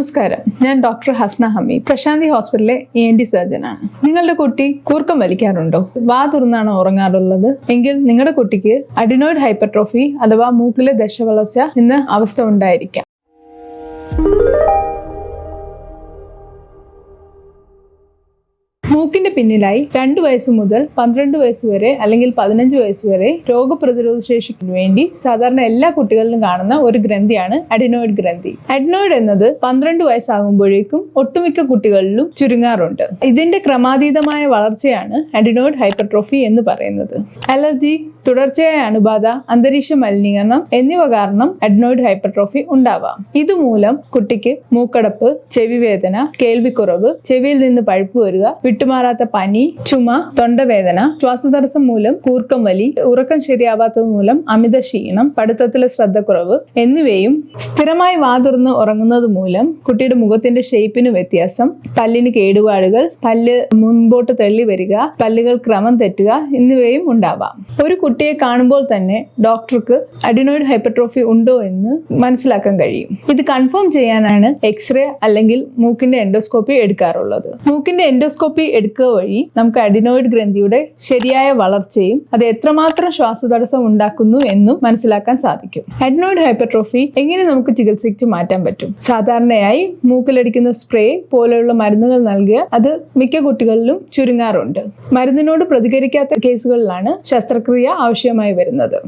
നമസ്കാരം, ഞാൻ ഡോക്ടർ ഹസ്ന ഹമീദ്, പ്രശാന്തി ഹോസ്പിറ്റലിലെ ENT സർജനാണ്. നിങ്ങളുടെ കുട്ടി കൂർക്കം വലിക്കാറുണ്ടോ? വാ തുറന്നാണോ ഉറങ്ങാറുള്ളത്? എങ്കിൽ നിങ്ങളുടെ കുട്ടിക്ക് അഡിനോയിഡ് ഹൈപ്പർട്രോഫി അഥവാ മൂക്കിലെ ദശവളർച്ച എന്ന അവസ്ഥ ഉണ്ടായിരിക്കാം. മൂക്കിന്റെ പിന്നിലായി 2 വയസ്സ് മുതൽ 12 വയസ്സ് വരെ അല്ലെങ്കിൽ 15 വയസ്സ് വരെ രോഗപ്രതിരോധ ശേഷിക്ക് വേണ്ടി സാധാരണ എല്ലാ കുട്ടികളിലും കാണുന്ന ഒരു ഗ്രന്ഥിയാണ് അഡിനോയിഡ് ഗ്രന്ഥി. അഡിനോയിഡ് എന്നത് 12 വയസ്സാകുമ്പോഴേക്കും ഒട്ടുമിക്ക കുട്ടികളിലും ചുരുങ്ങാറുണ്ട്. ഇതിന്റെ ക്രമാതീതമായ വളർച്ചയാണ് അഡിനോയിഡ് ഹൈപ്പർട്രോഫി എന്ന് പറയുന്നത്. അലർജി, തുടർച്ചയായ അണുബാധ, അന്തരീക്ഷ മലിനീകരണം എന്നിവ കാരണം അഡിനോയിഡ് ഹൈപ്പർട്രോഫി ഉണ്ടാവാം. ഇതുമൂലം കുട്ടിക്ക് മൂക്കടപ്പ്, ചെവിവേദന, കേൾവിക്കുറവ്, ചെവിയിൽ നിന്ന് പഴുപ്പ് വരിക, വിട്ടുമാറാത്ത പനി, ചുമ, തൊണ്ടവേദന, ശ്വാസതടസ്സം മൂലം കൂർക്കം വലി, ഉറക്കം ശരിയാവാത്തത് മൂലം അമിത ക്ഷീണം, പഠിത്തത്തിലെ ശ്രദ്ധക്കുറവ് എന്നിവയും സ്ഥിരമായി വാതുറന്ന് ഉറങ്ങുന്നത് മൂലം കുട്ടിയുടെ മുഖത്തിന്റെ ഷേപ്പിന് വ്യത്യാസം, പല്ലിന് കേടുപാടുകൾ, പല്ല് മുൻപോട്ട് തള്ളി വരിക, പല്ലുകൾ ക്രമം തെറ്റുക എന്നിവയും ഉണ്ടാവാം. ഒരു കുട്ടിയെ കാണുമ്പോൾ തന്നെ ഡോക്ടർക്ക് അഡിനോയിഡ് ഹൈപ്പർട്രോഫി ഉണ്ടോ എന്ന് മനസ്സിലാക്കാൻ കഴിയും. ഇത് കൺഫേം ചെയ്യാനാണ് എക്സ്റേ അല്ലെങ്കിൽ മൂക്കിന്റെ എൻഡോസ്കോപ്പി എടുക്കാറുള്ളത്. മൂക്കിന്റെ എൻഡോസ്കോപ്പി എടുക്കുക വഴി നമുക്ക് അഡിനോയിഡ് ഗ്രന്ഥിയുടെ ശരിയായ വളർച്ചയും അത് എത്രമാത്രം ശ്വാസതടസ്സം ഉണ്ടാക്കുന്നു എന്നും മനസ്സിലാക്കാൻ സാധിക്കും. അഡിനോയിഡ് ഹൈപ്പർട്രോഫി എങ്ങനെ നമുക്ക് ചികിത്സിച്ച് മാറ്റാൻ പറ്റും? സാധാരണയായി മൂക്കിലടിക്കുന്ന സ്പ്രേ പോലെയുള്ള മരുന്നുകൾ നൽകിയ അത് മിക്ക കുട്ടികളിലും ചുരുങ്ങാറുണ്ട്. മരുന്നിനോട് പ്രതികരിക്കാത്ത കേസുകളിലാണ് ശസ്ത്രക്രിയ ആവശ്യമായി വരുന്നത്.